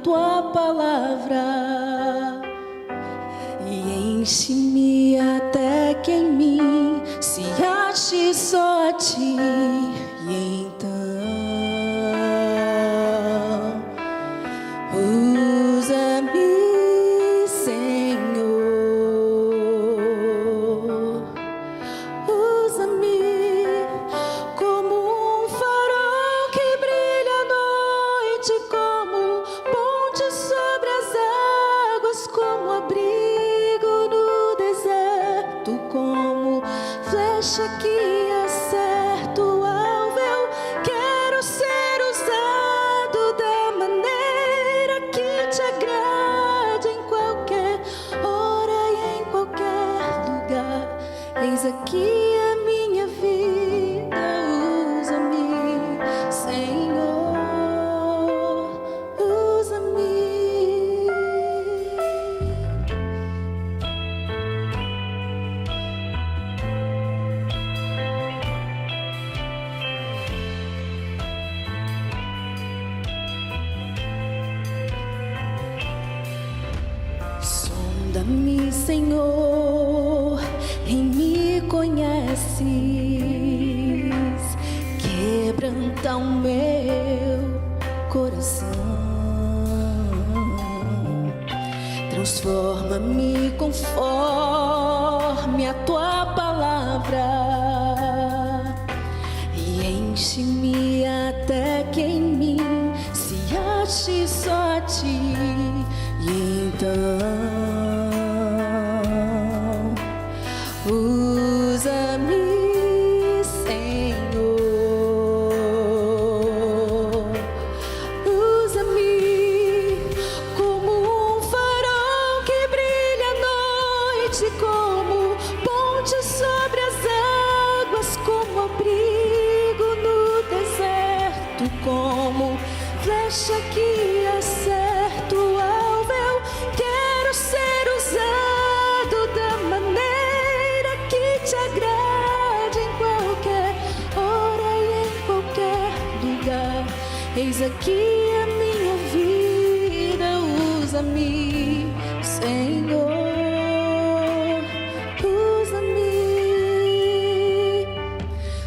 tua palavra e enche-me até que em mim se ache só a ti. E então usa-me, Senhor, usa-me como um farol que brilha à noite, como ponte sobre as águas, como abrigo no deserto, como flecha que acerta o alvo. Eu quero ser usado da maneira que te agrade, em qualquer hora e em qualquer lugar. Eis aqui a minha vida, usa-me, Senhor, usa-me. Sonda-me, Senhor, e me conheces, quebranta o meu coração, transforma-me conforme a tua palavra e enche-me até que em mim se ache só a ti. E então usa-me, Senhor, usa-me como um farol que brilha à noite, como ponte sobre as águas, como abrigo no deserto, como flecha que acerta o alvo. Eu quero ser usado da maneira que te agrade, em qualquer hora e em qualquer lugar. Eis aqui a minha vida, usa-me, Senhor, usa-me.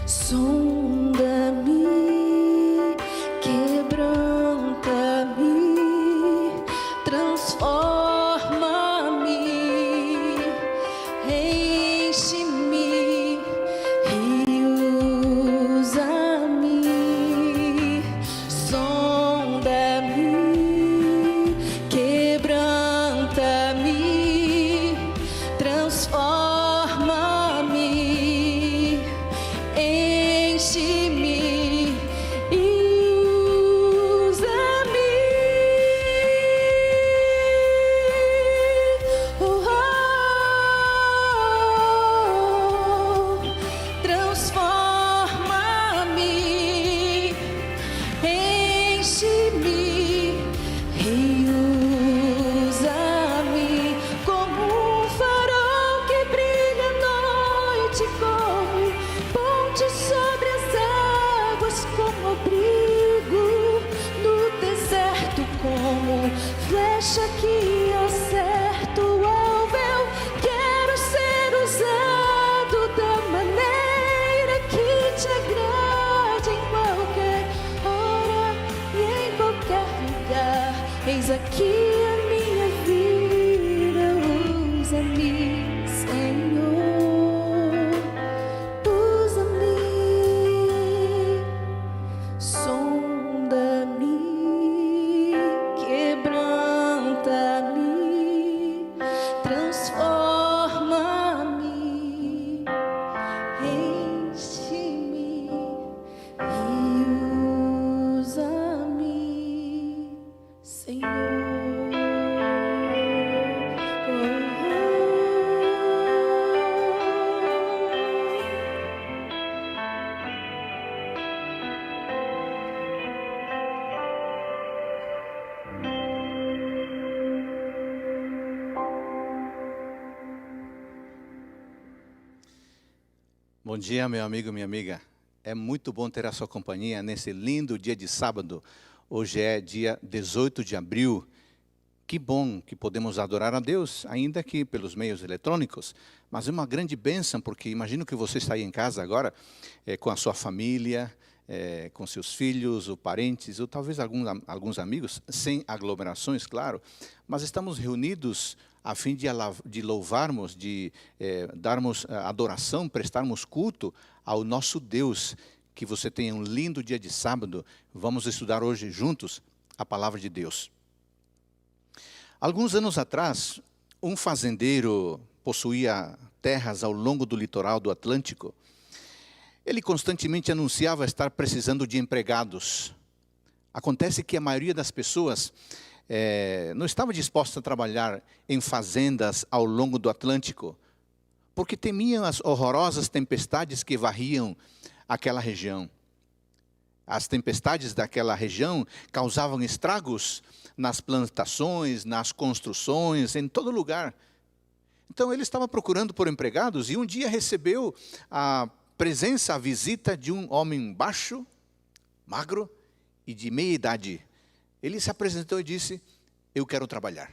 Sonda-me, quebranta-me, transforma-me, enche-me e usa-me. Sonda-me, quebranta-me, transforma-me, enche-me e usa-me. Transforma-me, enche-me e usa-me como um farol que brilha à noite, como ponte sobre as águas, como abrigo no deserto, como flecha que acerta o alvo. Eu quero ser usado da maneira que te agrade, em qualquer hora e em qualquer lugar. Eis aqui a minha vida, usa-me, Senhor, usa-me. Sonda-me, quebranta-me, transforma-me, enche-me e usa-me, Senhor. Bom dia, meu amigo, minha amiga. É muito bom ter a sua companhia nesse lindo dia de sábado, Hoje é dia 18 de abril. Que bom que podemos adorar a Deus, ainda que pelos meios eletrônicos. Mas é uma grande bênção, porque imagino que você está aí em casa agora, com a sua família, com seus filhos, ou parentes, ou talvez alguns amigos, sem aglomerações, claro. Mas estamos reunidos a fim de louvarmos, de darmos adoração, prestarmos culto ao nosso Deus. Que você tenha um lindo dia de sábado. Vamos estudar hoje juntos a palavra de Deus. Alguns anos atrás, um fazendeiro possuía terras ao longo do litoral do Atlântico. Ele constantemente anunciava estar precisando de empregados. Acontece que a maioria das pessoas não estava disposta a trabalhar em fazendas ao longo do Atlântico, porque temiam as horrorosas tempestades que varriam aquela região. As tempestades daquela região causavam estragos nas plantações, nas construções, em todo lugar. Então ele estava procurando por empregados e um dia recebeu a visita de um homem baixo, magro e de meia idade. Ele se apresentou e disse: eu quero trabalhar.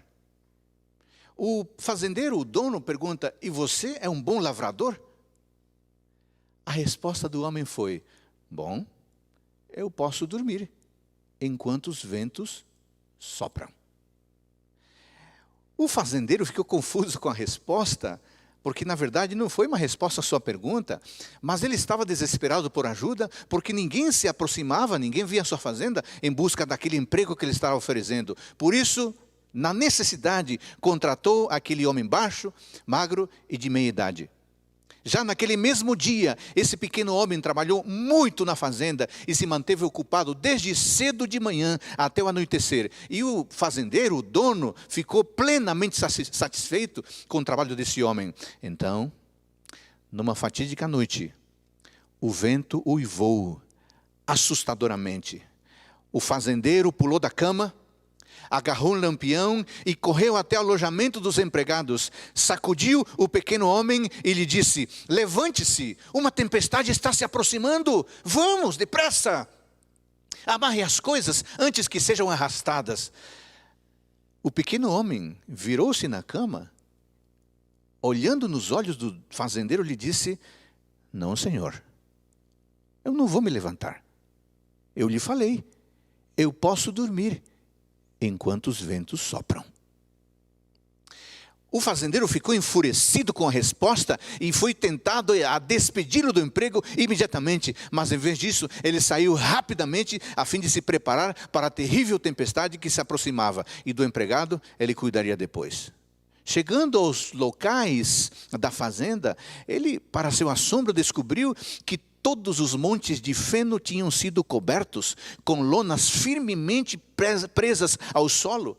O fazendeiro, o dono, pergunta: e você é um bom lavrador? A resposta do homem foi: bom, eu posso dormir enquanto os ventos sopram. O fazendeiro ficou confuso com a resposta, porque na verdade não foi uma resposta à sua pergunta, mas ele estava desesperado por ajuda, porque ninguém se aproximava, ninguém via a sua fazenda em busca daquele emprego que ele estava oferecendo. Por isso, na necessidade, contratou aquele homem baixo, magro e de meia idade. Já naquele mesmo dia, esse pequeno homem trabalhou muito na fazenda e se manteve ocupado desde cedo de manhã até o anoitecer. E o fazendeiro, o dono, ficou plenamente satisfeito com o trabalho desse homem. Então, numa fatídica noite, o vento uivou assustadoramente. O fazendeiro pulou da cama, agarrou um lampião e correu até o alojamento dos empregados. Sacudiu o pequeno homem e lhe disse: levante-se, uma tempestade está se aproximando, vamos, depressa. Amarre as coisas antes que sejam arrastadas. O pequeno homem virou-se na cama, olhando nos olhos do fazendeiro, lhe disse: não, senhor, eu não vou me levantar. Eu lhe falei, eu posso dormir enquanto os ventos sopram. O fazendeiro ficou enfurecido com a resposta e foi tentado a despedi-lo do emprego imediatamente, mas em vez disso, ele saiu rapidamente a fim de se preparar para a terrível tempestade que se aproximava, e do empregado ele cuidaria depois. Chegando aos locais da fazenda, ele, para seu assombro, descobriu que todos os montes de feno tinham sido cobertos com lonas firmemente presas ao solo.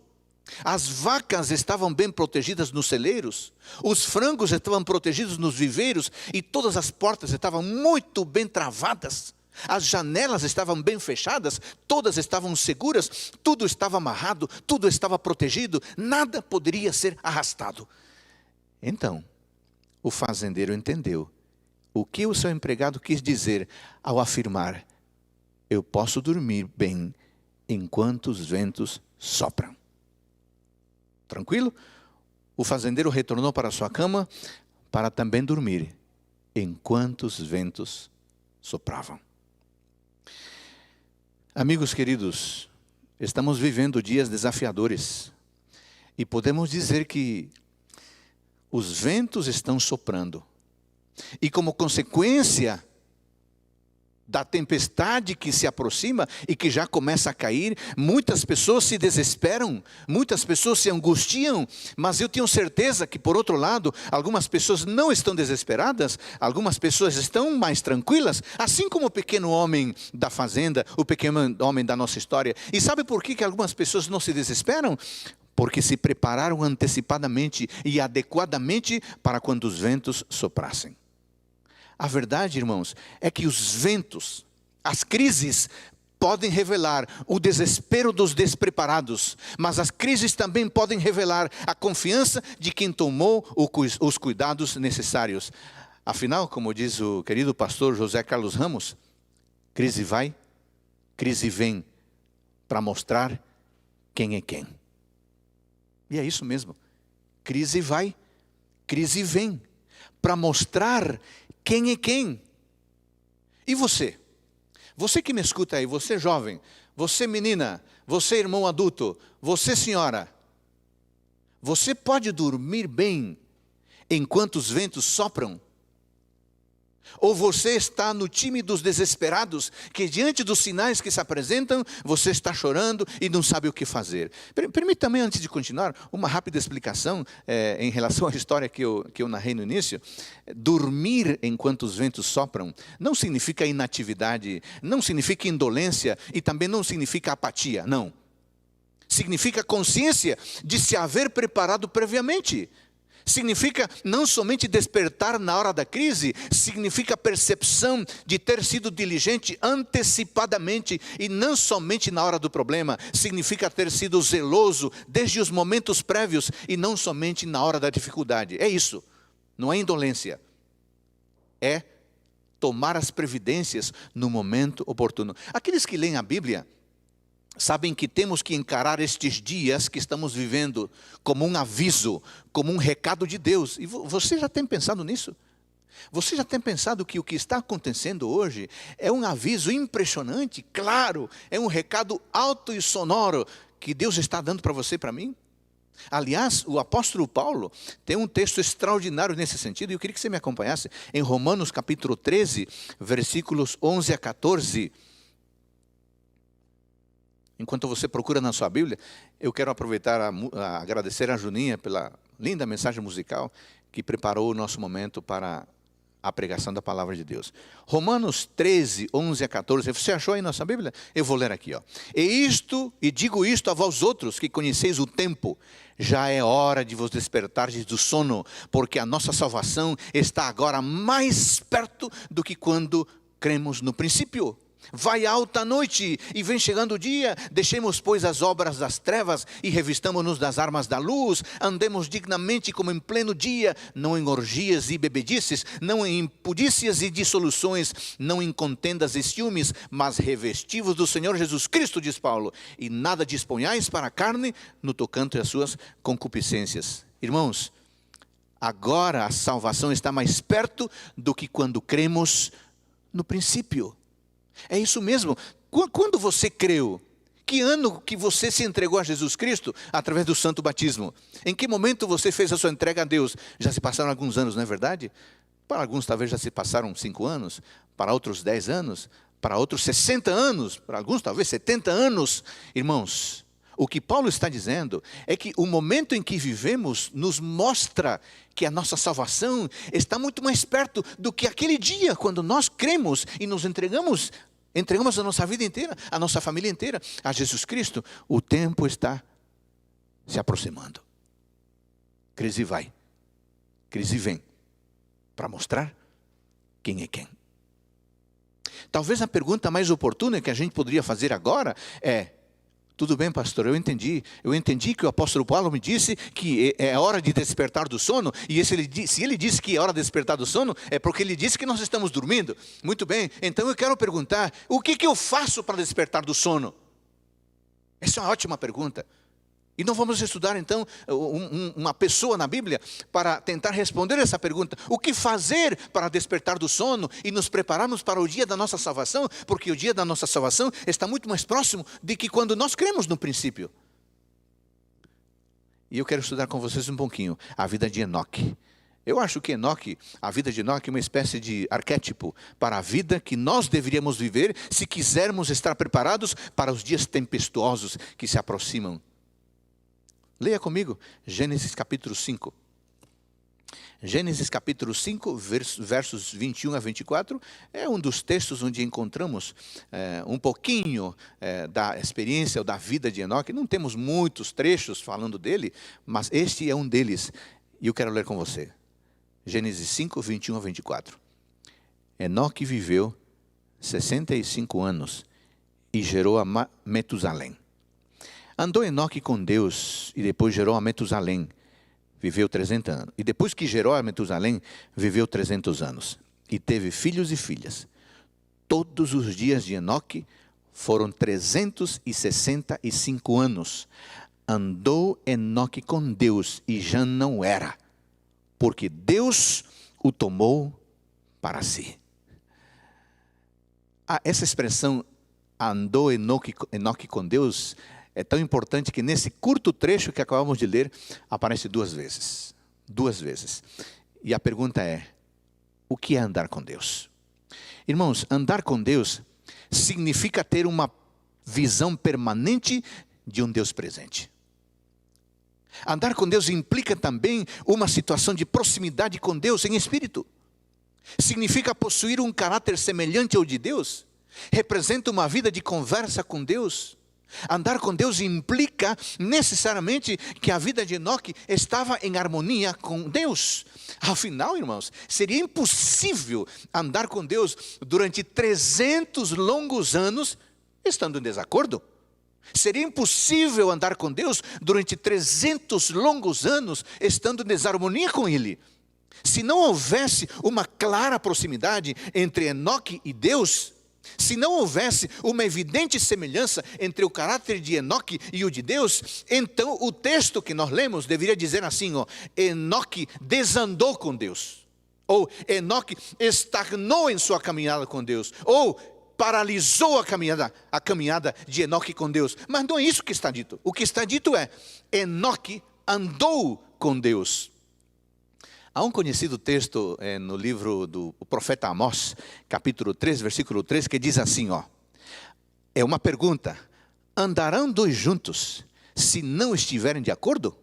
As vacas estavam bem protegidas nos celeiros, os frangos estavam protegidos nos viveiros e todas as portas estavam muito bem travadas. As janelas estavam bem fechadas, todas estavam seguras, tudo estava amarrado, tudo estava protegido, nada poderia ser arrastado. Então, o fazendeiro entendeu o que o seu empregado quis dizer ao afirmar: eu posso dormir bem enquanto os ventos sopram. Tranquilo? O fazendeiro retornou para sua cama para também dormir enquanto os ventos sopravam. Amigos queridos, estamos vivendo dias desafiadores e podemos dizer que os ventos estão soprando. E como consequência da tempestade que se aproxima e que já começa a cair, muitas pessoas se desesperam, muitas pessoas se angustiam, mas eu tenho certeza que, por outro lado, algumas pessoas não estão desesperadas, algumas pessoas estão mais tranquilas, assim como o pequeno homem da fazenda, o pequeno homem da nossa história. E sabe por que algumas pessoas não se desesperam? Porque se prepararam antecipadamente e adequadamente para quando os ventos soprassem. A verdade, irmãos, é que os ventos, as crises, podem revelar o desespero dos despreparados, mas as crises também podem revelar a confiança de quem tomou os cuidados necessários. Afinal, como diz o querido pastor José Carlos Ramos, crise vai, crise vem, para mostrar quem é quem. E é isso mesmo. Crise vai, crise vem, para mostrar quem é quem. E você? Você que me escuta aí, você jovem, você menina, você irmão adulto, você senhora, você pode dormir bem enquanto os ventos sopram? Ou você está no time dos desesperados, que diante dos sinais que se apresentam, você está chorando e não sabe o que fazer? Permita-me, antes de continuar, uma rápida explicação em relação à história que eu narrei no início. Dormir enquanto os ventos sopram não significa inatividade, não significa indolência e também não significa apatia, não. Significa consciência de se haver preparado previamente. Significa não somente despertar na hora da crise, significa percepção de ter sido diligente antecipadamente e não somente na hora do problema. Significa ter sido zeloso desde os momentos prévios e não somente na hora da dificuldade. É isso, não é indolência. É tomar as previdências no momento oportuno. Aqueles que leem a Bíblia sabem que temos que encarar estes dias que estamos vivendo como um aviso, como um recado de Deus. E você já tem pensado nisso? Você já tem pensado que o que está acontecendo hoje é um aviso impressionante, claro, é um recado alto e sonoro que Deus está dando para você e para mim? Aliás, o apóstolo Paulo tem um texto extraordinário nesse sentido, e eu queria que você me acompanhasse em Romanos capítulo 13, versículos 11 a 14. Enquanto você procura na sua Bíblia, eu quero aproveitar a agradecer a Juninha pela linda mensagem musical que preparou o nosso momento para a pregação da palavra de Deus. Romanos 13, 11 a 14, você achou aí na sua Bíblia? Eu vou ler aqui. E digo isto a vós outros que conheceis o tempo, já é hora de vos despertardes do sono, porque a nossa salvação está agora mais perto do que quando cremos no princípio. Vai alta a noite e vem chegando o dia, deixemos pois as obras das trevas e revistamo-nos das armas da luz, andemos dignamente como em pleno dia, não em orgias e bebedices, não em impudícias e dissoluções, não em contendas e ciúmes, mas revestivos do Senhor Jesus Cristo, diz Paulo, e nada disponhais para a carne no tocante às suas concupiscências. Irmãos, agora a salvação está mais perto do que quando cremos no princípio. É isso mesmo. Quando você creu? Que ano que você se entregou a Jesus Cristo através do santo batismo? Em que momento você fez a sua entrega a Deus? Já se passaram alguns anos, não é verdade? Para alguns talvez já se passaram 5 anos, para outros 10 anos, para outros 60 anos, para alguns talvez 70 anos. Irmãos, o que Paulo está dizendo é que o momento em que vivemos nos mostra que a nossa salvação está muito mais perto do que aquele dia quando nós cremos e nos entregamos a nossa vida inteira, a nossa família inteira a Jesus Cristo. O tempo está se aproximando. Crise vai, crise vem, para mostrar quem é quem. Talvez a pergunta mais oportuna que a gente poderia fazer agora é: tudo bem, pastor, eu entendi que o apóstolo Paulo me disse que é hora de despertar do sono, e se ele disse que é hora de despertar do sono, é porque ele disse que nós estamos dormindo. Muito bem, então eu quero perguntar, o que eu faço para despertar do sono? Essa é uma ótima pergunta. E nós vamos estudar então uma pessoa na Bíblia para tentar responder essa pergunta. O que fazer para despertar do sono e nos prepararmos para o dia da nossa salvação? Porque o dia da nossa salvação está muito mais próximo de que quando nós cremos no princípio. E eu quero estudar com vocês um pouquinho a vida de Enoque. Eu acho que a vida de Enoque é uma espécie de arquétipo para a vida que nós deveríamos viver se quisermos estar preparados para os dias tempestuosos que se aproximam. Leia comigo, Gênesis capítulo 5. Gênesis capítulo 5, versos 21 a 24, é um dos textos onde encontramos um pouquinho da experiência ou da vida de Enoque. Não temos muitos trechos falando dele, mas este é um deles. E eu quero ler com você. Gênesis 5, 21 a 24. Enoque viveu 65 anos e gerou a Metusalém. Andou Enoque com Deus e depois gerou a Metusalém, viveu 300 anos. E depois que gerou a Metusalém, viveu 300 anos. E teve filhos e filhas. Todos os dias de Enoque Foram 365 anos. Andou Enoque com Deus e já não era, porque Deus o tomou para si. Essa expressão, andou Enoque com Deus, é tão importante que nesse curto trecho que acabamos de ler, aparece 2 vezes. 2 vezes. E a pergunta é, o que é andar com Deus? Irmãos, andar com Deus significa ter uma visão permanente de um Deus presente. Andar com Deus implica também uma situação de proximidade com Deus em espírito. Significa possuir um caráter semelhante ao de Deus. Representa uma vida de conversa com Deus. Andar com Deus implica necessariamente que a vida de Enoque estava em harmonia com Deus. Afinal, irmãos, seria impossível andar com Deus durante 300 longos anos estando em desacordo. Seria impossível andar com Deus durante 300 longos anos estando em desarmonia com Ele. Se não houvesse uma clara proximidade entre Enoque e Deus, se não houvesse uma evidente semelhança entre o caráter de Enoque e o de Deus, então o texto que nós lemos deveria dizer assim, Enoque desandou com Deus, ou Enoque estagnou em sua caminhada com Deus, ou paralisou a caminhada de Enoque com Deus. Mas não é isso que está dito. O que está dito é, Enoque andou com Deus. Há um conhecido texto no livro do profeta Amós, capítulo 3, versículo 3, que diz assim, é uma pergunta, andarão 2 juntos se não estiverem de acordo?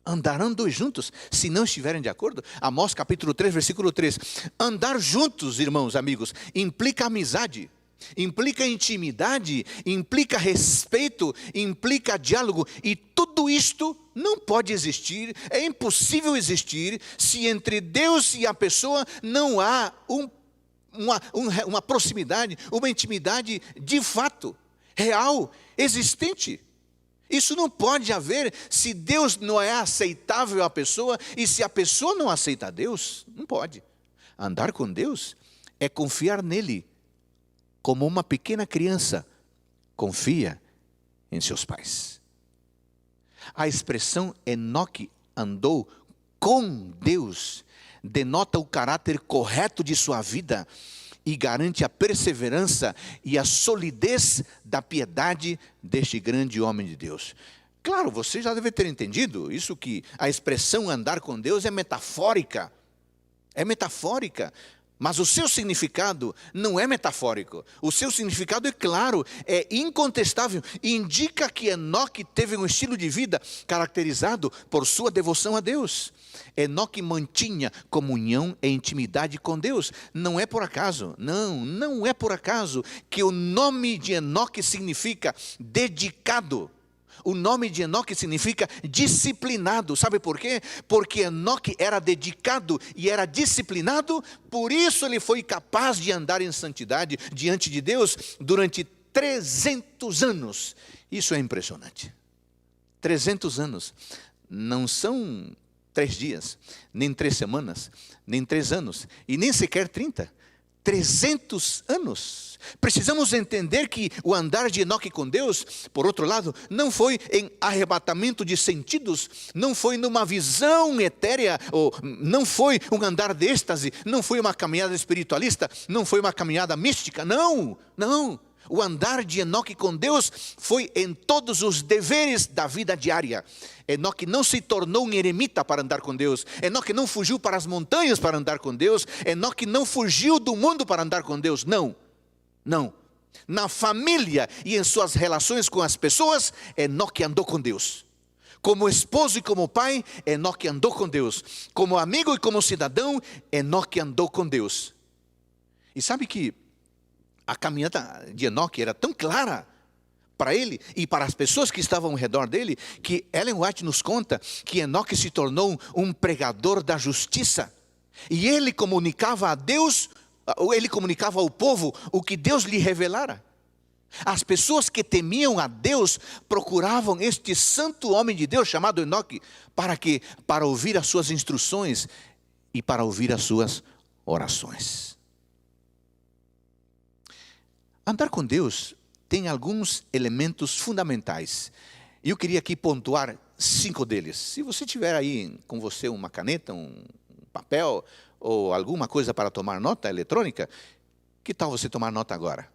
Andarão 2 juntos se não estiverem de acordo? Amós capítulo 3, versículo 3. Andar juntos, irmãos, amigos, implica amizade, implica intimidade, implica respeito, implica diálogo. E tudo isto não pode existir, é impossível existir, se entre Deus e a pessoa não há uma proximidade, uma intimidade de fato, real, existente. Isso não pode haver se Deus não é aceitável à pessoa e se a pessoa não aceita a Deus. Não pode. Andar com Deus é confiar nele, como uma pequena criança confia em seus pais. A expressão Enoque andou com Deus denota o caráter correto de sua vida e garante a perseverança e a solidez da piedade deste grande homem de Deus. Claro, você já deve ter entendido isso, que a expressão andar com Deus é metafórica. É metafórica. Mas o seu significado não é metafórico. O seu significado é claro, é incontestável. Indica que Enoque teve um estilo de vida caracterizado por sua devoção a Deus. Enoque mantinha comunhão e intimidade com Deus. Não é por acaso, não é por acaso que o nome de Enoque significa dedicado. O nome de Enoque significa disciplinado. Sabe por quê? Porque Enoque era dedicado e era disciplinado, por isso ele foi capaz de andar em santidade diante de Deus durante 300 anos. Isso é impressionante. 300 anos. Não são 3 dias, nem 3 semanas, nem 3 anos, e nem sequer 30. 300 anos. Precisamos entender que o andar de Enoque com Deus, por outro lado, não foi em arrebatamento de sentidos, não foi numa visão etérea, ou não foi um andar de êxtase, não foi uma caminhada espiritualista, não foi uma caminhada mística, não. O andar de Enoque com Deus foi em todos os deveres da vida diária. Enoque não se tornou um eremita para andar com Deus. Enoque não fugiu para as montanhas para andar com Deus. Enoque não fugiu do mundo para andar com Deus. Não. Na família e em suas relações com as pessoas, Enoque andou com Deus. Como esposo e como pai, Enoque andou com Deus. Como amigo e como cidadão, Enoque andou com Deus. E sabe que a caminhada de Enoque era tão clara para ele e para as pessoas que estavam ao redor dele, que Ellen White nos conta que Enoque se tornou um pregador da justiça. E ele comunicava a Deus, ele comunicava ao povo o que Deus lhe revelara. As pessoas que temiam a Deus procuravam este santo homem de Deus chamado Enoque. Para quê? Para ouvir as suas instruções e para ouvir as suas orações. Andar com Deus tem alguns elementos fundamentais. E eu queria aqui pontuar 5 deles. Se você tiver aí com você uma caneta, um papel ou alguma coisa para tomar nota eletrônica, que tal você tomar nota agora?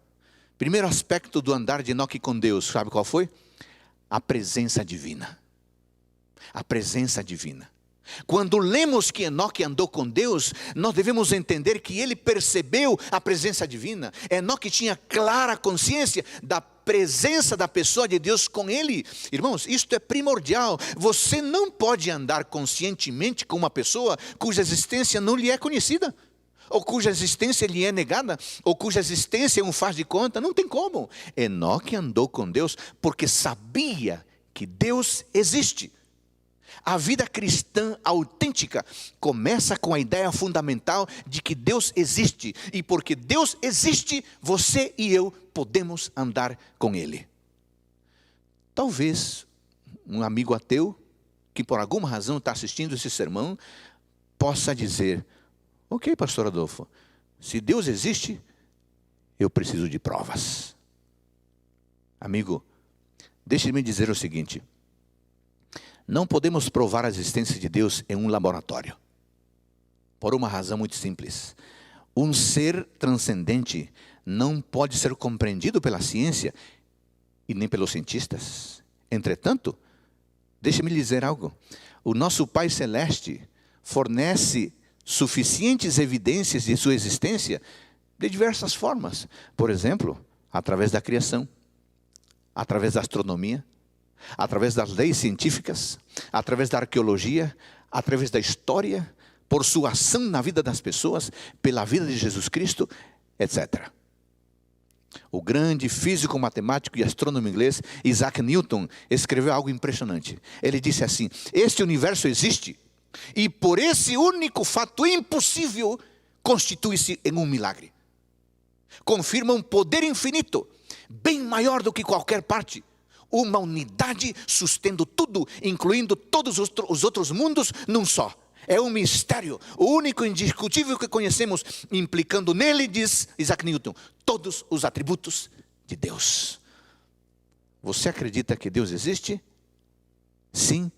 Primeiro aspecto do andar de Enoque com Deus, sabe qual foi? A presença divina. A presença divina. Quando lemos que Enoque andou com Deus, nós devemos entender que ele percebeu a presença divina. Enoque tinha clara consciência da presença da pessoa de Deus com ele. Irmãos, isto é primordial. Você não pode andar conscientemente com uma pessoa cuja existência não lhe é conhecida, ou cuja existência lhe é negada, ou cuja existência é um faz de conta. Não tem como. Enoque andou com Deus porque sabia que Deus existe. A vida cristã autêntica começa com a ideia fundamental de que Deus existe. E porque Deus existe, você e eu podemos andar com Ele. Talvez um amigo ateu, que por alguma razão está assistindo esse sermão, possa dizer: ok, pastor Adolfo, se Deus existe, eu preciso de provas. Amigo, deixe-me dizer o seguinte: não podemos provar a existência de Deus em um laboratório. Por uma razão muito simples. Um ser transcendente não pode ser compreendido pela ciência e nem pelos cientistas. Entretanto, deixe-me lhe dizer algo. O nosso Pai Celeste fornece suficientes evidências de sua existência de diversas formas. Por exemplo, através da criação, através da astronomia, através das leis científicas, através da arqueologia, através da história, por sua ação na vida das pessoas, pela vida de Jesus Cristo, etc. O grande físico, matemático e astrônomo inglês Isaac Newton escreveu algo impressionante. Ele disse assim: este universo existe e por esse único fato impossível constitui-se em um milagre. Confirma um poder infinito, bem maior do que qualquer parte. Uma unidade sustendo tudo, incluindo todos os outros mundos num só. É um mistério, o único indiscutível que conhecemos, implicando nele, diz Isaac Newton, todos os atributos de Deus. Você acredita que Deus existe? Sim.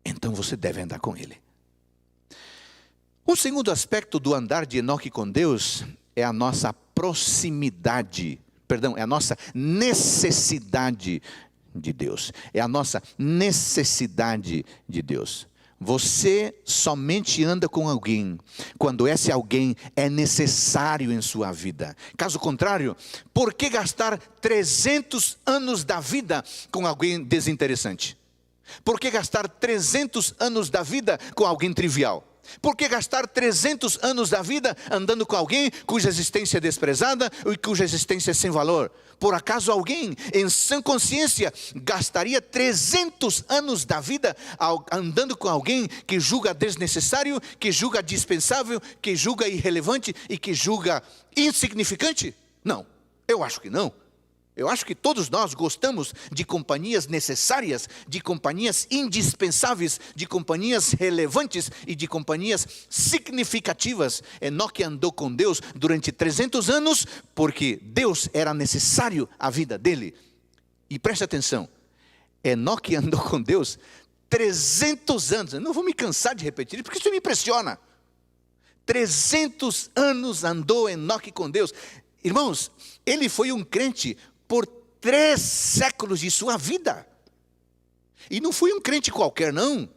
Então você deve andar com Ele. Um segundo aspecto do andar de Enoque com Deus é a nossa proximidade. É a nossa necessidade de Deus. É a nossa necessidade de Deus. Você somente anda com alguém quando esse alguém é necessário em sua vida. Caso contrário, por que gastar 300 anos da vida com alguém desinteressante? Por que gastar 300 anos da vida com alguém trivial? Por que gastar 300 anos da vida andando com alguém cuja existência é desprezada e cuja existência é sem valor? Por acaso alguém em sã consciência gastaria 300 anos da vida andando com alguém que julga desnecessário, que julga dispensável, que julga irrelevante e que julga insignificante? Não, eu acho que não. Eu acho que todos nós gostamos de companhias necessárias, de companhias indispensáveis, de companhias relevantes e de companhias significativas. Enoque andou com Deus durante 300 anos porque Deus era necessário à vida dele. E preste atenção, Enoque andou com Deus 300 anos. Eu não vou me cansar de repetir porque isso me impressiona. 300 anos andou Enoque com Deus. Irmãos, ele foi um crente por 3 séculos de sua vida. E não foi um crente qualquer, não.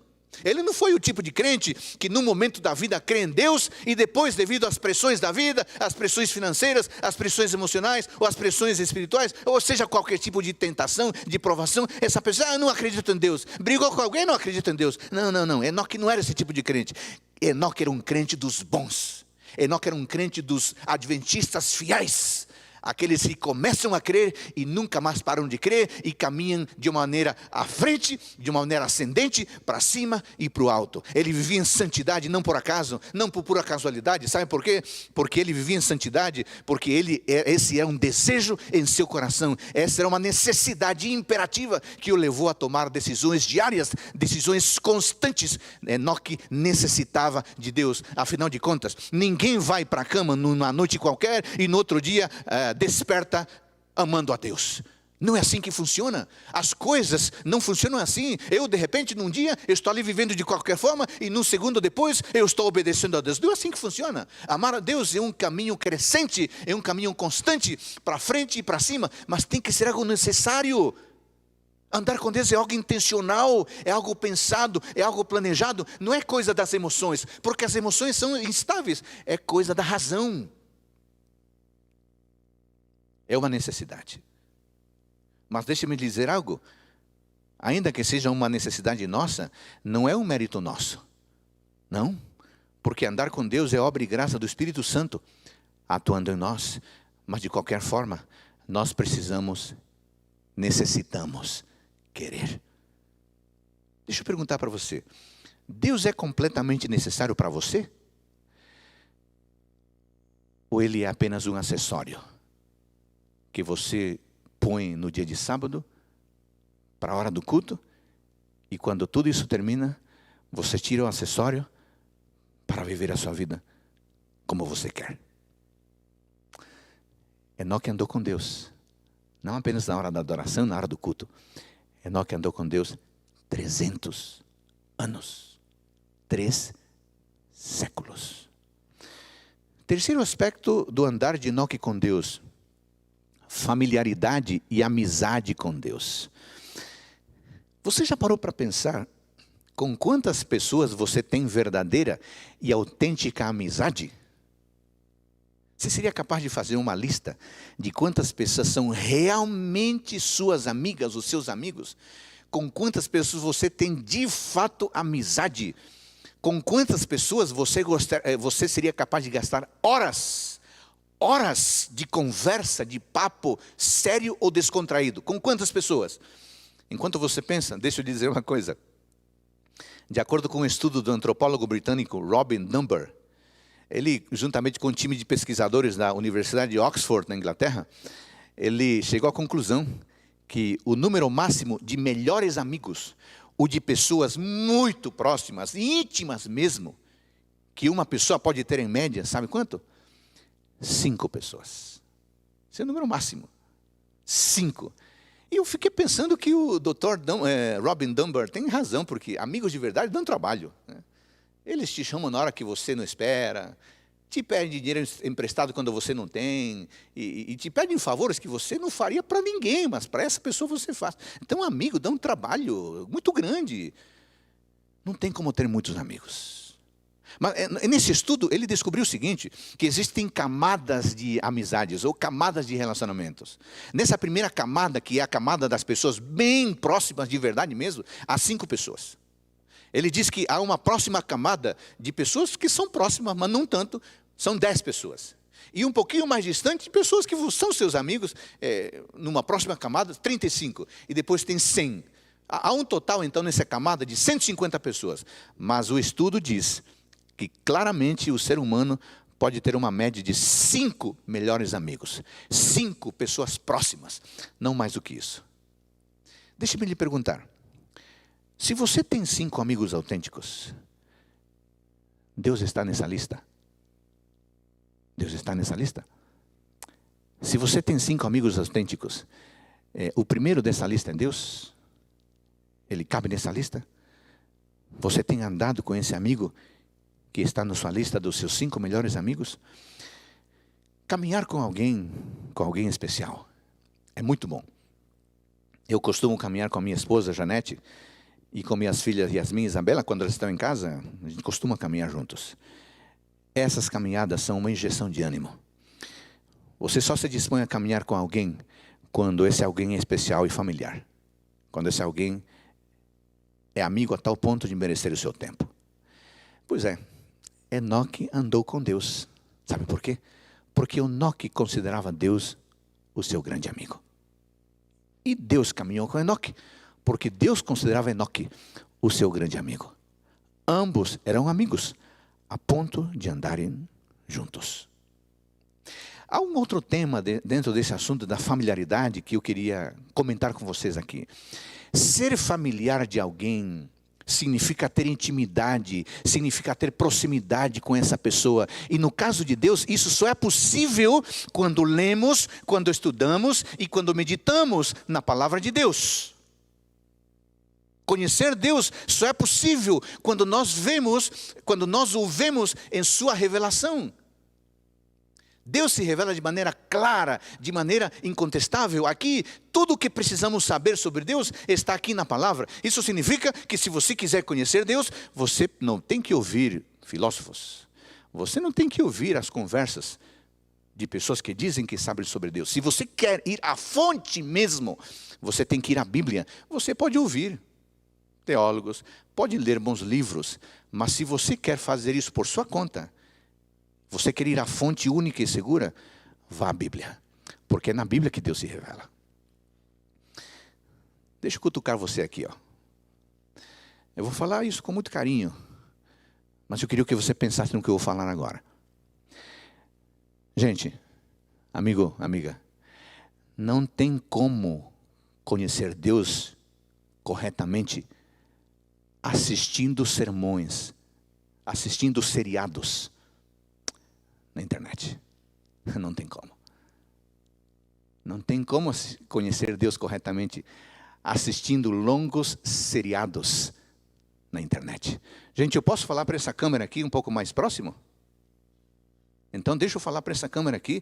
Ele não foi o tipo de crente que no momento da vida crê em Deus e depois, devido às pressões da vida, às pressões financeiras, às pressões emocionais ou às pressões espirituais, ou seja, qualquer tipo de tentação, de provação, essa pessoa, não acredita em Deus. Brigou com alguém, não acredita em Deus. Não. Enoque não era esse tipo de crente. Enoque era um crente dos bons. Enoque era um crente dos adventistas fiéis. Aqueles que começam a crer e nunca mais param de crer e caminham de uma maneira à frente, de uma maneira ascendente, para cima e para o alto. Ele vivia em santidade não por acaso, não por pura casualidade. Sabe por quê? Porque ele vivia em santidade, porque esse era um desejo em seu coração. Essa era uma necessidade imperativa que o levou a tomar decisões diárias, decisões constantes. Enoque necessitava de Deus. Afinal de contas, ninguém vai para a cama numa noite qualquer e no outro dia desperta amando a Deus. Não é assim que funciona. As coisas não funcionam assim. Eu, de repente, num dia, eu estou ali vivendo de qualquer forma, e num segundo depois, eu estou obedecendo a Deus. Não é assim que funciona. Amar a Deus é um caminho crescente, é um caminho constante, para frente e para cima, mas tem que ser algo necessário. Andar com Deus é algo intencional, é algo pensado, é algo planejado. Não é coisa das emoções, porque as emoções são instáveis. É coisa da razão. É uma necessidade. Mas deixe-me dizer algo, ainda que seja uma necessidade nossa, não é um mérito nosso, não, porque andar com Deus é obra e graça do Espírito Santo, atuando em nós, mas de qualquer forma, nós necessitamos querer. Deixa eu perguntar para você, Deus é completamente necessário para você? Ou Ele é apenas um acessório, que você põe no dia de sábado, para a hora do culto, e quando tudo isso termina, você tira o acessório para viver a sua vida como você quer? Enoque andou com Deus, não apenas na hora da adoração, na hora do culto. Enoque andou com Deus 300 anos, 3 séculos. Terceiro aspecto do andar de Enoque com Deus: familiaridade e amizade com Deus. Você já parou para pensar com quantas pessoas você tem verdadeira e autêntica amizade? Você seria capaz de fazer uma lista de quantas pessoas são realmente suas amigas, os seus amigos? Com quantas pessoas você tem de fato amizade? Com quantas pessoas você seria capaz de gastar horas de conversa, de papo sério ou descontraído? Com quantas pessoas? Enquanto você pensa, deixa eu dizer uma coisa. De acordo com um estudo do antropólogo britânico Robin Dunbar, ele, juntamente com um time de pesquisadores da Universidade de Oxford, na Inglaterra, ele chegou à conclusão que o número máximo de melhores amigos, o de pessoas muito próximas, íntimas mesmo, que uma pessoa pode ter em média, sabe quanto? 5 pessoas. Esse é o número máximo. 5. E eu fiquei pensando que o Dr. Robin Dunbar tem razão, porque amigos de verdade dão trabalho, né? Eles te chamam na hora que você não espera, te pedem dinheiro emprestado quando você não tem, e te pedem favores que você não faria para ninguém, mas para essa pessoa você faz. Então, amigo dá um trabalho muito grande. Não tem como ter muitos amigos. Mas nesse estudo, ele descobriu o seguinte, que existem camadas de amizades, ou camadas de relacionamentos. Nessa primeira camada, que é a camada das pessoas bem próximas de verdade mesmo, há 5 pessoas. Ele diz que há uma próxima camada de pessoas que são próximas, mas não tanto, são 10 pessoas. E um pouquinho mais distante, pessoas que são seus amigos, numa próxima camada, 35. E depois tem 100. Há um total, então, nessa camada de 150 pessoas. Mas o estudo diz que claramente o ser humano pode ter uma média de 5 melhores amigos. 5 pessoas próximas, não mais do que isso. Deixe-me lhe perguntar. Se você tem 5 amigos autênticos, Deus está nessa lista? Deus está nessa lista? Se você tem 5 amigos autênticos, o primeiro dessa lista é Deus? Ele cabe nessa lista? Você tem andado com esse amigo que está na sua lista dos seus 5 melhores amigos? Caminhar com alguém especial é muito bom. Eu costumo caminhar com a minha esposa, Janete, e com minhas filhas Yasmin e Isabela, quando elas estão em casa, a gente costuma caminhar juntos. Essas caminhadas são uma injeção de ânimo. Você só se dispõe a caminhar com alguém quando esse alguém é especial e familiar. Quando esse alguém é amigo a tal ponto de merecer o seu tempo. Pois é, Enoque andou com Deus. Sabe por quê? Porque Enoque considerava Deus o seu grande amigo. E Deus caminhou com Enoque, porque Deus considerava Enoque o seu grande amigo. Ambos eram amigos, a ponto de andarem juntos. Há um outro tema dentro desse assunto da familiaridade que eu queria comentar com vocês aqui. Ser familiar de alguém significa ter intimidade, significa ter proximidade com essa pessoa. E no caso de Deus, isso só é possível quando lemos, quando estudamos e quando meditamos na palavra de Deus. Conhecer Deus só é possível quando nós o vemos em sua revelação. Deus se revela de maneira clara, de maneira incontestável. Aqui, tudo o que precisamos saber sobre Deus está aqui na palavra. Isso significa que se você quiser conhecer Deus, você não tem que ouvir filósofos. Você não tem que ouvir as conversas de pessoas que dizem que sabem sobre Deus. Se você quer ir à fonte mesmo, você tem que ir à Bíblia. Você pode ouvir teólogos, pode ler bons livros, mas se você quer fazer isso por sua conta, você quer ir à fonte única e segura, vá à Bíblia, porque é na Bíblia que Deus se revela. Deixa eu cutucar você aqui, ó. Eu vou falar isso com muito carinho, mas eu queria que você pensasse no que eu vou falar agora. Gente, amigo, amiga, não tem como conhecer Deus corretamente assistindo sermões, assistindo seriados na internet. Não tem como. Não tem como conhecer Deus corretamente assistindo longos seriados na internet. Gente, eu posso falar para essa câmera aqui um pouco mais próximo? Então deixa eu falar para essa câmera aqui,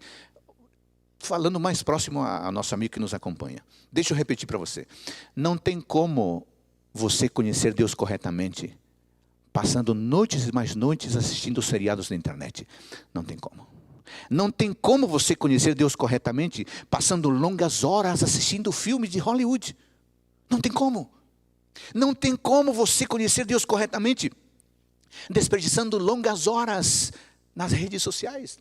falando mais próximo a nosso amigo que nos acompanha. Deixa eu repetir para você. Não tem como você conhecer Deus corretamente passando noites e mais noites assistindo seriados na internet. Não tem como. Não tem como você conhecer Deus corretamente passando longas horas assistindo filmes de Hollywood. Não tem como. Não tem como você conhecer Deus corretamente desperdiçando longas horas nas redes sociais.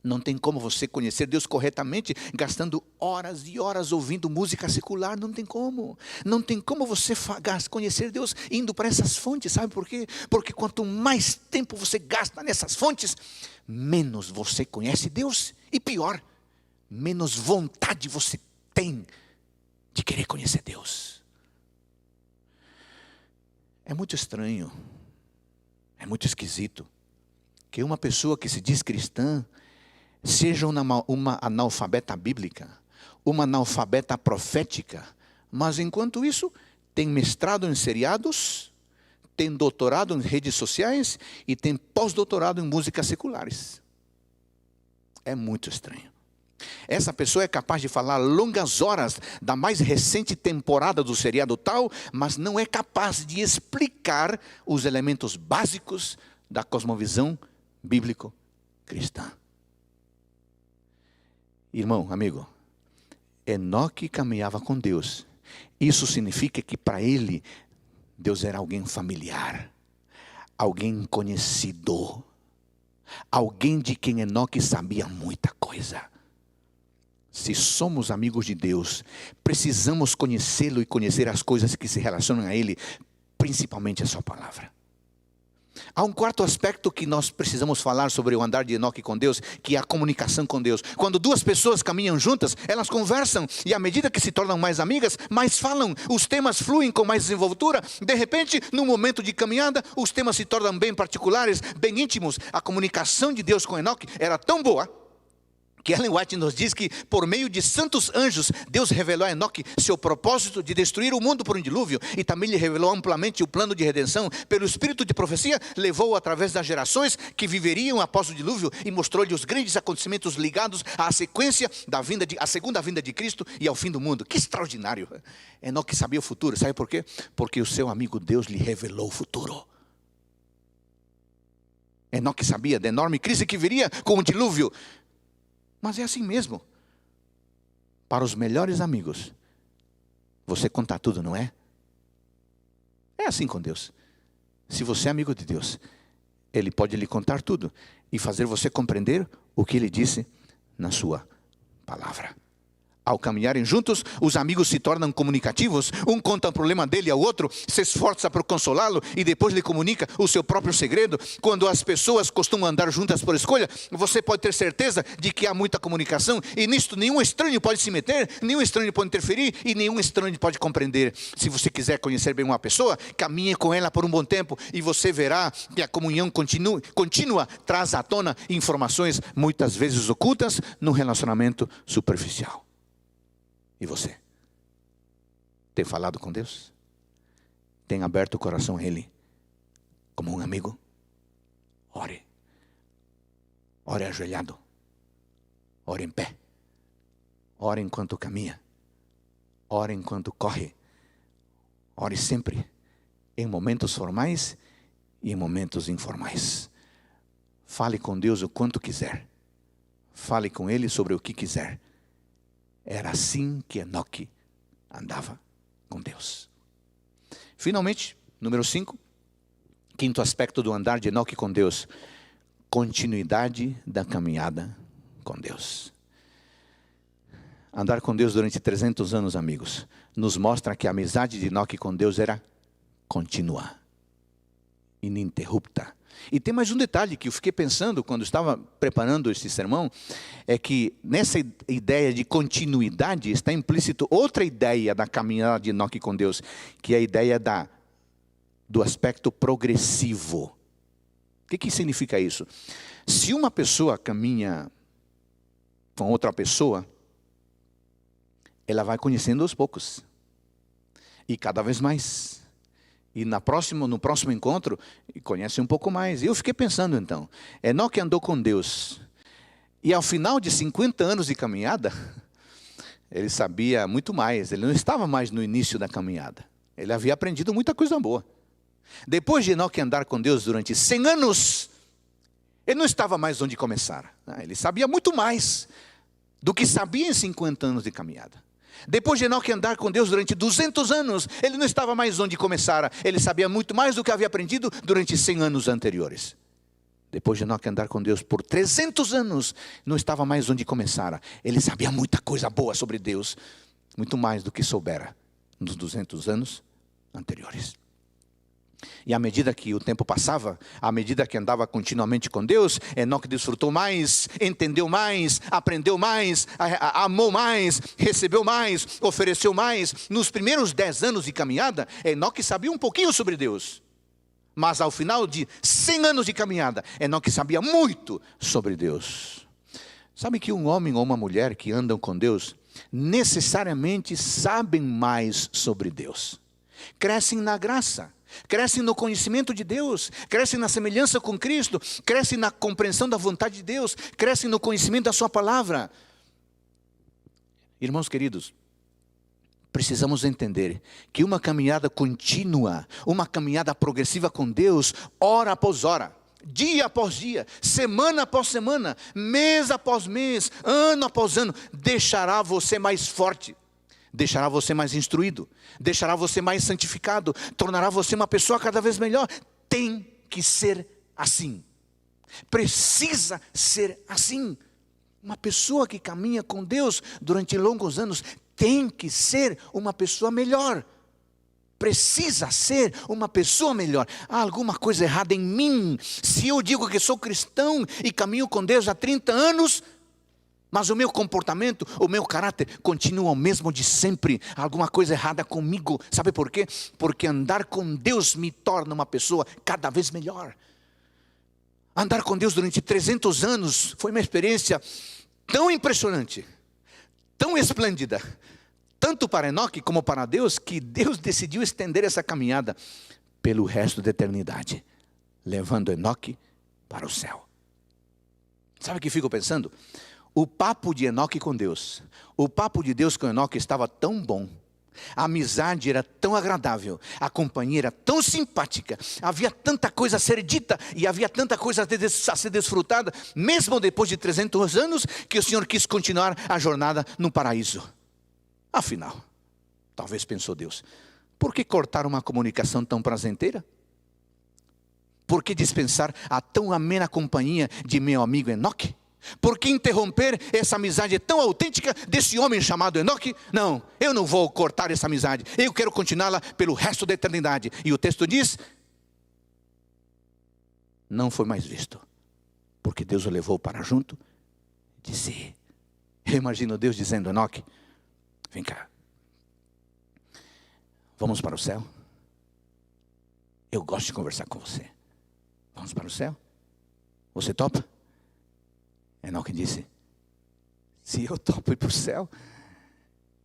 Não tem como você conhecer Deus corretamente gastando horas e horas ouvindo música secular. Não tem como. Não tem como você conhecer Deus indo para essas fontes. Sabe por quê? Porque quanto mais tempo você gasta nessas fontes, menos você conhece Deus. E pior, menos vontade você tem de querer conhecer Deus. É muito estranho, é muito esquisito que uma pessoa que se diz cristã seja uma analfabeta bíblica, uma analfabeta profética, mas enquanto isso tem mestrado em seriados, tem doutorado em redes sociais e tem pós-doutorado em músicas seculares. É muito estranho. Essa pessoa é capaz de falar longas horas da mais recente temporada do seriado tal, mas não é capaz de explicar os elementos básicos da cosmovisão bíblico-cristã. Irmão, amigo, Enoque caminhava com Deus. Isso significa que para ele, Deus era alguém familiar, alguém conhecido, alguém de quem Enoque sabia muita coisa. Se somos amigos de Deus, precisamos conhecê-lo e conhecer as coisas que se relacionam a Ele, principalmente a sua palavra. Há um quarto aspecto que nós precisamos falar sobre o andar de Enoque com Deus, que é a comunicação com Deus. Quando duas pessoas caminham juntas, elas conversam, e à medida que se tornam mais amigas, mais falam, os temas fluem com mais desenvoltura. De repente, no momento de caminhada, os temas se tornam bem particulares, bem íntimos. A comunicação de Deus com Enoque era tão boa, que Ellen White nos diz que por meio de santos anjos, Deus revelou a Enoque seu propósito de destruir o mundo por um dilúvio, e também lhe revelou amplamente o plano de redenção. Pelo espírito de profecia, levou-o através das gerações que viveriam após o dilúvio, e mostrou-lhe os grandes acontecimentos ligados à sequência à segunda vinda de Cristo e ao fim do mundo. Que extraordinário! Enoque sabia o futuro, sabe por quê? Porque o seu amigo Deus lhe revelou o futuro. Enoque sabia da enorme crise que viria com o dilúvio. Mas é assim mesmo. Para os melhores amigos, você conta tudo, não é? É assim com Deus. Se você é amigo de Deus, Ele pode lhe contar tudo e fazer você compreender o que Ele disse na sua palavra. Ao caminharem juntos, os amigos se tornam comunicativos. Um conta o problema dele ao outro, se esforça para consolá-lo e depois lhe comunica o seu próprio segredo. Quando as pessoas costumam andar juntas por escolha, você pode ter certeza de que há muita comunicação, e nisto nenhum estranho pode se meter, nenhum estranho pode interferir e nenhum estranho pode compreender. Se você quiser conhecer bem uma pessoa, caminhe com ela por um bom tempo e você verá que a comunhão contínua traz à tona informações muitas vezes ocultas no relacionamento superficial. E você? Tem falado com Deus? Tem aberto o coração a Ele como um amigo? Ore. Ore ajoelhado. Ore em pé. Ore enquanto caminha. Ore enquanto corre. Ore sempre, em momentos formais e em momentos informais. Fale com Deus o quanto quiser. Fale com Ele sobre o que quiser. Era assim que Enoque andava com Deus. Finalmente, número 5, quinto aspecto do andar de Enoque com Deus: continuidade da caminhada com Deus. Andar com Deus durante 300 anos, amigos, nos mostra que a amizade de Enoque com Deus era contínua, ininterrupta. E tem mais um detalhe que eu fiquei pensando quando estava preparando esse sermão, é que nessa ideia de continuidade está implícito outra ideia da caminhada de Enoque com Deus, que é a ideia do aspecto progressivo. O que significa isso? Se uma pessoa caminha com outra pessoa, ela vai conhecendo aos poucos, e cada vez mais. E no próximo encontro, conhece um pouco mais. E eu fiquei pensando então, Enoque andou com Deus, e ao final de 50 anos de caminhada, ele sabia muito mais. Ele não estava mais no início da caminhada. Ele havia aprendido muita coisa boa. Depois de Enoque andar com Deus durante 100 anos, ele não estava mais onde começar. Ele sabia muito mais do que sabia em 50 anos de caminhada. Depois de Enoque andar com Deus durante 200 anos, ele não estava mais onde começara. Ele sabia muito mais do que havia aprendido durante 100 anos anteriores. Depois de Enoque andar com Deus por 300 anos, não estava mais onde começara. Ele sabia muita coisa boa sobre Deus, muito mais do que soubera nos 200 anos anteriores. E à medida que o tempo passava, à medida que andava continuamente com Deus, Enoque desfrutou mais, entendeu mais, aprendeu mais, amou mais, recebeu mais, ofereceu mais. Nos primeiros 10 anos de caminhada, Enoque sabia um pouquinho sobre Deus. Mas ao final de 100 anos de caminhada, Enoque sabia muito sobre Deus. Sabe que um homem ou uma mulher que andam com Deus, necessariamente sabem mais sobre Deus. Crescem na graça. Crescem no conhecimento de Deus, crescem na semelhança com Cristo, crescem na compreensão da vontade de Deus, crescem no conhecimento da sua palavra. Irmãos queridos, precisamos entender que uma caminhada contínua, uma caminhada progressiva com Deus, hora após hora, dia após dia, semana após semana, mês após mês, ano após ano, deixará você mais forte. Deixará você mais instruído, deixará você mais santificado, tornará você uma pessoa cada vez melhor. Tem que ser assim. Precisa ser assim. Uma pessoa que caminha com Deus durante longos anos tem que ser uma pessoa melhor. Precisa ser uma pessoa melhor. Há alguma coisa errada em mim se eu digo que sou cristão e caminho com Deus há 30 anos, mas o meu comportamento, o meu caráter continua o mesmo de sempre. Há alguma coisa errada comigo. Sabe por quê? Porque andar com Deus me torna uma pessoa cada vez melhor. Andar com Deus durante 300 anos foi uma experiência tão impressionante, tão esplêndida, tanto para Enoque como para Deus, que Deus decidiu estender essa caminhada pelo resto da eternidade, levando Enoque para o céu. Sabe o que fico pensando? O papo de Enoque com Deus, o papo de Deus com Enoque estava tão bom, a amizade era tão agradável, a companhia era tão simpática, havia tanta coisa a ser dita e havia tanta coisa a ser desfrutada, mesmo depois de 300 anos, que o Senhor quis continuar a jornada no paraíso. Afinal, talvez pensou Deus, por que cortar uma comunicação tão prazenteira? Por que dispensar a tão amena companhia de meu amigo Enoque? Por que interromper essa amizade tão autêntica desse homem chamado Enoque? Não, eu não vou cortar essa amizade. Eu quero continuá-la pelo resto da eternidade. E o texto diz: não foi mais visto, porque Deus o levou para junto de si. Eu imagino Deus dizendo: Enoque, vem cá, vamos para o céu? Eu gosto de conversar com você. Vamos para o céu? Você topa? Enoque disse: se eu topo ir para o céu,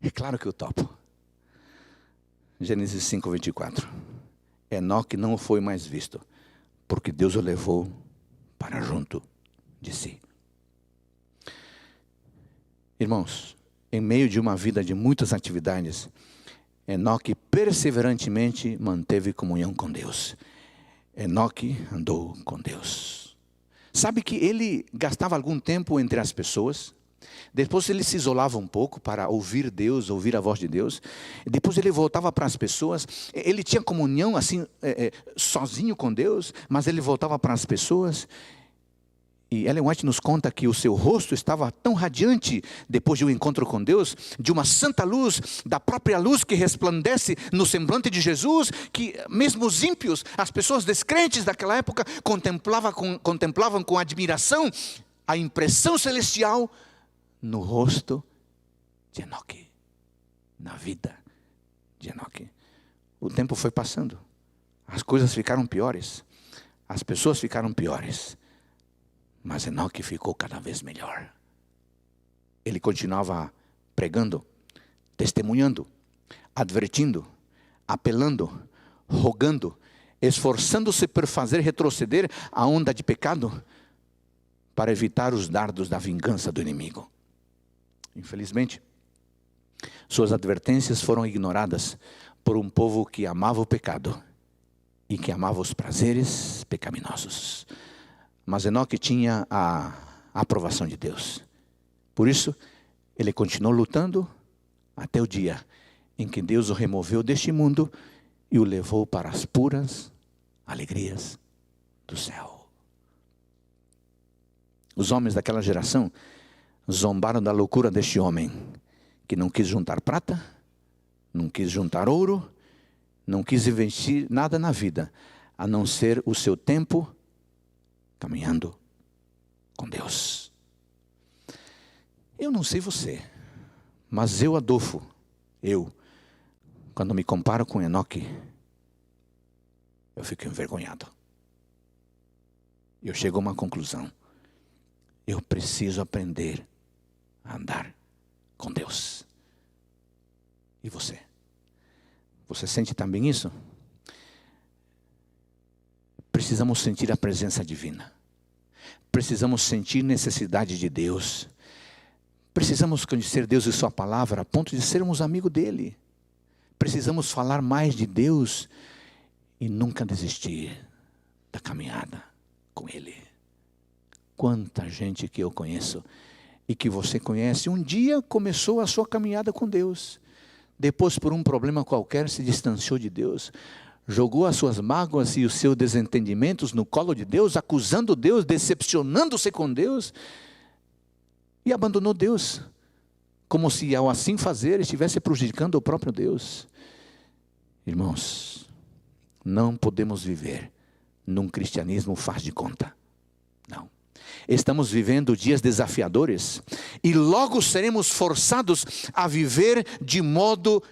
é claro que eu topo. Gênesis 5:24. Enoque não foi mais visto, porque Deus o levou para junto de si. Irmãos, em meio de uma vida de muitas atividades, Enoque perseverantemente manteve comunhão com Deus. Enoque andou com Deus. Sabe que ele gastava algum tempo entre as pessoas, depois ele se isolava um pouco para ouvir Deus, ouvir a voz de Deus, depois ele voltava para as pessoas. Ele tinha comunhão assim, sozinho com Deus, mas ele voltava para as pessoas. E Ellen White nos conta que o seu rosto estava tão radiante depois de um encontro com Deus, de uma santa luz, da própria luz que resplandece no semblante de Jesus, que mesmo os ímpios, as pessoas descrentes daquela época, contemplavam com admiração a impressão celestial no rosto de Enoque, na vida de Enoque. O tempo foi passando, as coisas ficaram piores, as pessoas ficaram piores. Mas Enoque ficou cada vez melhor. Ele continuava pregando, testemunhando, advertindo, apelando, rogando, esforçando-se por fazer retroceder a onda de pecado, para evitar os dardos da vingança do inimigo. Infelizmente, suas advertências foram ignoradas por um povo que amava o pecado e que amava os prazeres pecaminosos. Mas Enoque tinha a aprovação de Deus. Por isso, ele continuou lutando até o dia em que Deus o removeu deste mundo e o levou para as puras alegrias do céu. Os homens daquela geração zombaram da loucura deste homem, que não quis juntar prata, não quis juntar ouro, não quis investir nada na vida, a não ser o seu tempo caminhando com Deus. Eu não sei você, mas eu, Adolfo, quando me comparo com Enoque, eu fico envergonhado. Eu chego a uma conclusão: eu preciso aprender a andar com Deus. E você? Você sente também isso? Precisamos sentir a presença divina. Precisamos sentir necessidade de Deus. Precisamos conhecer Deus e sua palavra a ponto de sermos amigos dele. Precisamos falar mais de Deus e nunca desistir da caminhada com ele. Quanta gente que eu conheço e que você conhece, um dia começou a sua caminhada com Deus. Depois, por um problema qualquer, se distanciou de Deus. Jogou as suas mágoas e os seus desentendimentos no colo de Deus, acusando Deus, decepcionando-se com Deus, e abandonou Deus, como se ao assim fazer estivesse prejudicando o próprio Deus. Irmãos, não podemos viver num cristianismo faz de conta. Não. Estamos vivendo dias desafiadores e logo seremos forçados a viver de modo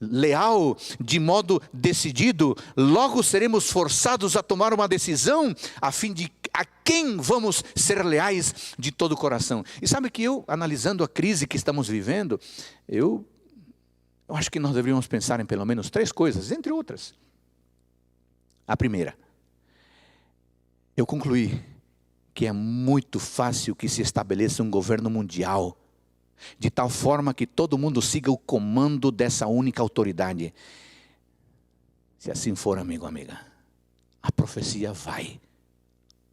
leal, de modo decidido. Logo seremos forçados a tomar uma decisão a fim de a quem vamos ser leais de todo o coração. E sabe que analisando a crise que estamos vivendo, eu acho que nós deveríamos pensar em pelo menos 3 coisas, entre outras. A primeira, eu concluí que é muito fácil que se estabeleça um governo mundial de tal forma que todo mundo siga o comando dessa única autoridade. Se assim for, amigo, amiga, a profecia vai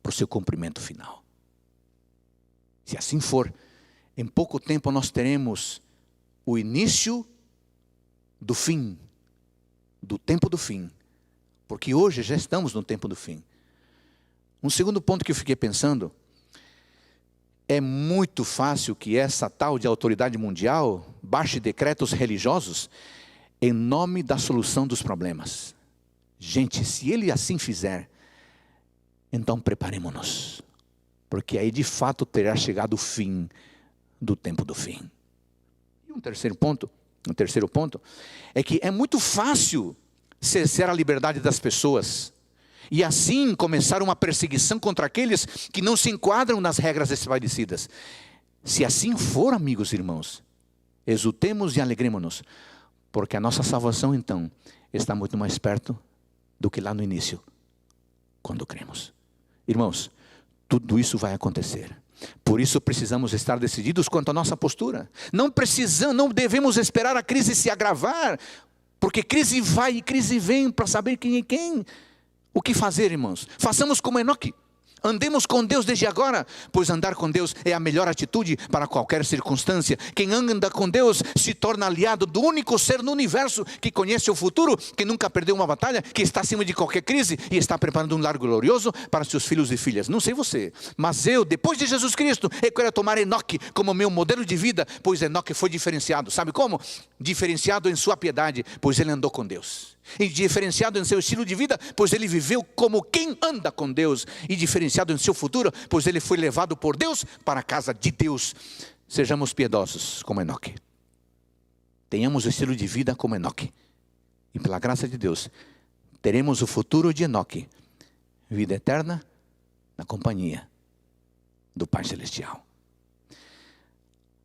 para o seu cumprimento final. Se assim for, em pouco tempo nós teremos o início do fim, do tempo do fim, porque hoje já estamos no tempo do fim. Um segundo ponto que eu fiquei pensando é muito fácil que essa tal de autoridade mundial baixe decretos religiosos em nome da solução dos problemas. Gente, se ele assim fizer, então preparemos-nos, porque aí de fato terá chegado o fim do tempo do fim. E um terceiro ponto é que é muito fácil cercear a liberdade das pessoas e assim começar uma perseguição contra aqueles que não se enquadram nas regras estabelecidas. Se assim for, amigos e irmãos, exultemos e alegremos-nos, porque a nossa salvação então está muito mais perto do que lá no início, quando cremos. Irmãos, tudo isso vai acontecer. Por isso precisamos estar decididos quanto à nossa postura. Não devemos esperar a crise se agravar, porque crise vai e crise vem para saber quem é quem. O que fazer, irmãos? Façamos como Enoque. Andemos com Deus desde agora, pois andar com Deus é a melhor atitude para qualquer circunstância. Quem anda com Deus se torna aliado do único ser no universo que conhece o futuro, que nunca perdeu uma batalha, que está acima de qualquer crise e está preparando um lar glorioso para seus filhos e filhas. Não sei você, mas eu, depois de Jesus Cristo, eu quero tomar Enoque como meu modelo de vida, pois Enoque foi diferenciado. Sabe como? Diferenciado em sua piedade, pois ele andou com Deus. E diferenciado em seu estilo de vida, pois ele viveu como quem anda com Deus. E diferenciado em seu futuro, pois ele foi levado por Deus para a casa de Deus. Sejamos piedosos como Enoque. Tenhamos o estilo de vida como Enoque. E pela graça de Deus, teremos o futuro de Enoque. Vida eterna na companhia do Pai Celestial.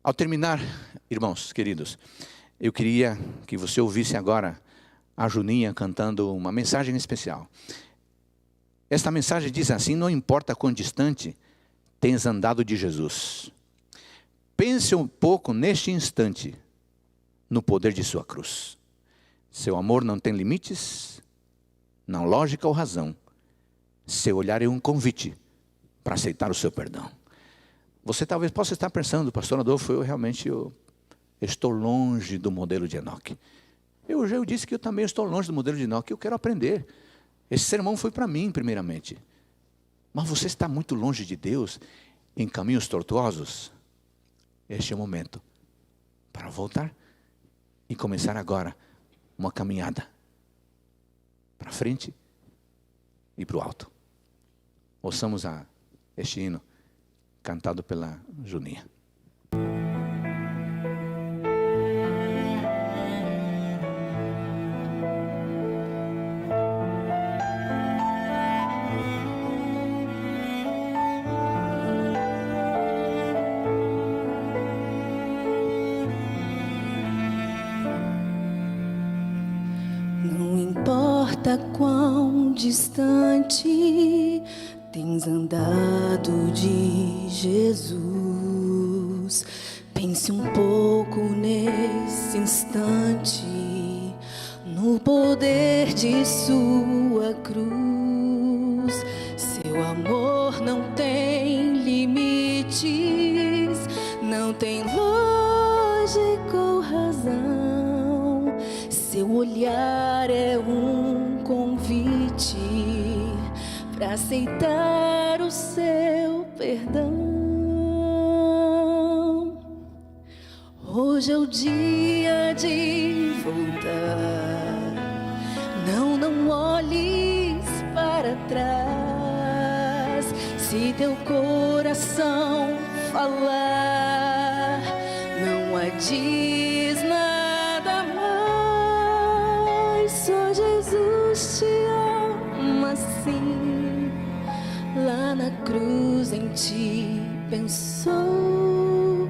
Ao terminar, irmãos queridos, eu queria que você ouvisse agora a Juninha cantando uma mensagem especial. Esta mensagem diz assim: não importa quão distante tens andado de Jesus, pense um pouco neste instante no poder de sua cruz. Seu amor não tem limites, não lógica ou razão. Seu olhar é um convite para aceitar o seu perdão. Você talvez possa estar pensando: pastor Adolfo, eu estou longe do modelo de Enoque. Eu disse que eu também estou longe do modelo de Enoque. Eu quero aprender. Esse sermão foi para mim primeiramente. Mas você está muito longe de Deus, em caminhos tortuosos. Este é o momento para voltar e começar agora uma caminhada para frente e para o alto. Ouçamos este hino cantado pela Juninha. Quão distante tens andado de Jesus. Pense um pouco nesse instante no poder de sua cruz. Seu amor não tem limites, não tem lógica ou razão. Seu olhar é um convite para aceitar o seu perdão. Hoje é o dia de voltar. Não olhes para trás. Se teu coração falar, não adies nada mais. Só Jesus te ama assim. Lá na cruz em ti pensou.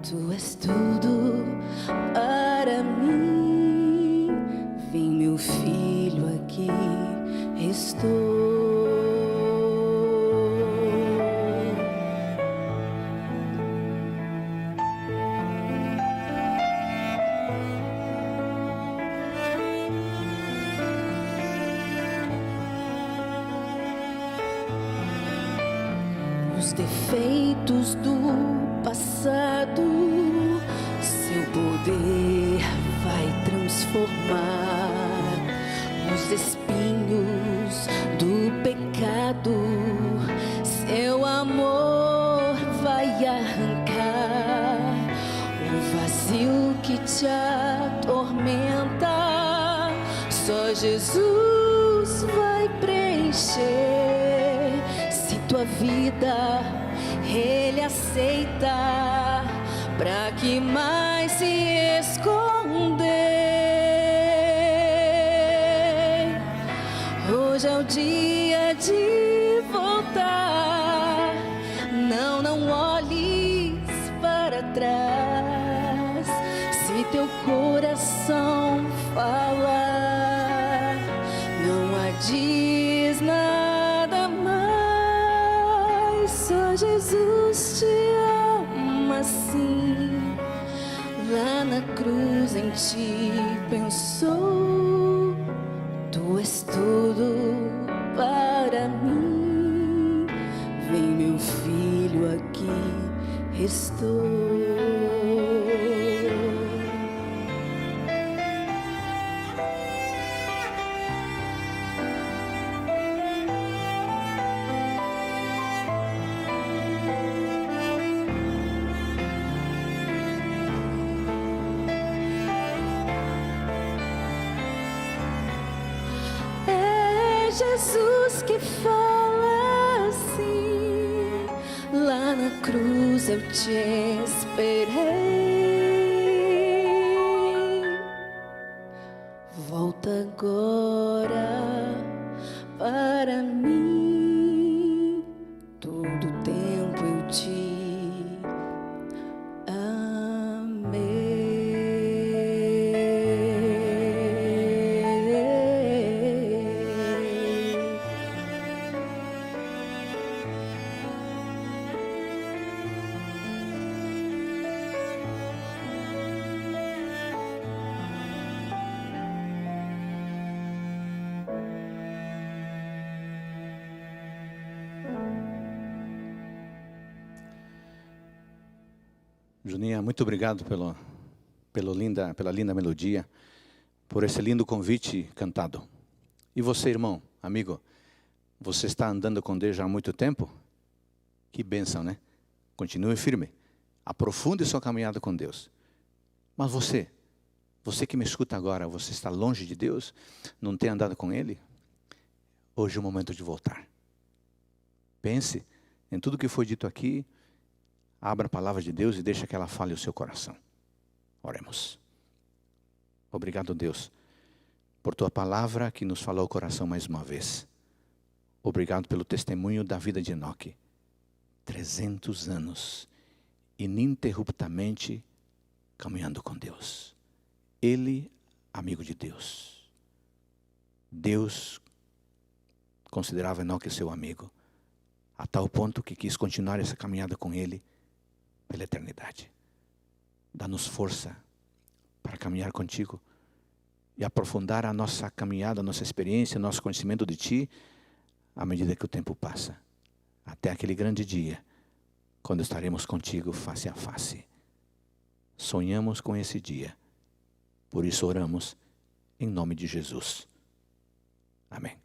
Tu és tudo para mim. Vem, meu filho, aqui estou. Os defeitos do passado, seu poder vai transformar. Os espinhos do pecado, seu amor vai Só Jesus vai preencher. Se tua vida Ele aceita, pra que mais se esconder? Hoje é o dia de voltar. Não, não olhes para trás. Se teu coração falar, não adies nada mais. Só Jesus te ama assim. Lá na cruz em ti pensou. Tu és tudo para mim. Vem, meu filho, aqui estou. Jesus que fala assim, lá na cruz eu te esperei. Volta agora para mim, todo tempo eu te Juninha, muito obrigado pela linda melodia, por esse lindo convite cantado. E você, irmão, amigo, você está andando com Deus já há muito tempo? Que bênção, né? Continue firme, aprofunde sua caminhada com Deus. Mas você que me escuta agora, você está longe de Deus, não tem andado com Ele? Hoje é o momento de voltar. Pense em tudo que foi dito aqui. Abra a palavra de Deus e deixa que ela fale o seu coração. Oremos. Obrigado, Deus, por tua palavra que nos falou o coração mais uma vez. Obrigado pelo testemunho da vida de Enoque. 300 anos, ininterruptamente caminhando com Deus. Ele, amigo de Deus. Deus considerava Enoque seu amigo, a tal ponto que quis continuar essa caminhada com ele pela eternidade. Dá-nos força para caminhar contigo e aprofundar a nossa caminhada, a nossa experiência, o nosso conhecimento de Ti, à medida que o tempo passa, até aquele grande dia, quando estaremos contigo face a face. Sonhamos com esse dia, por isso oramos em nome de Jesus. Amém.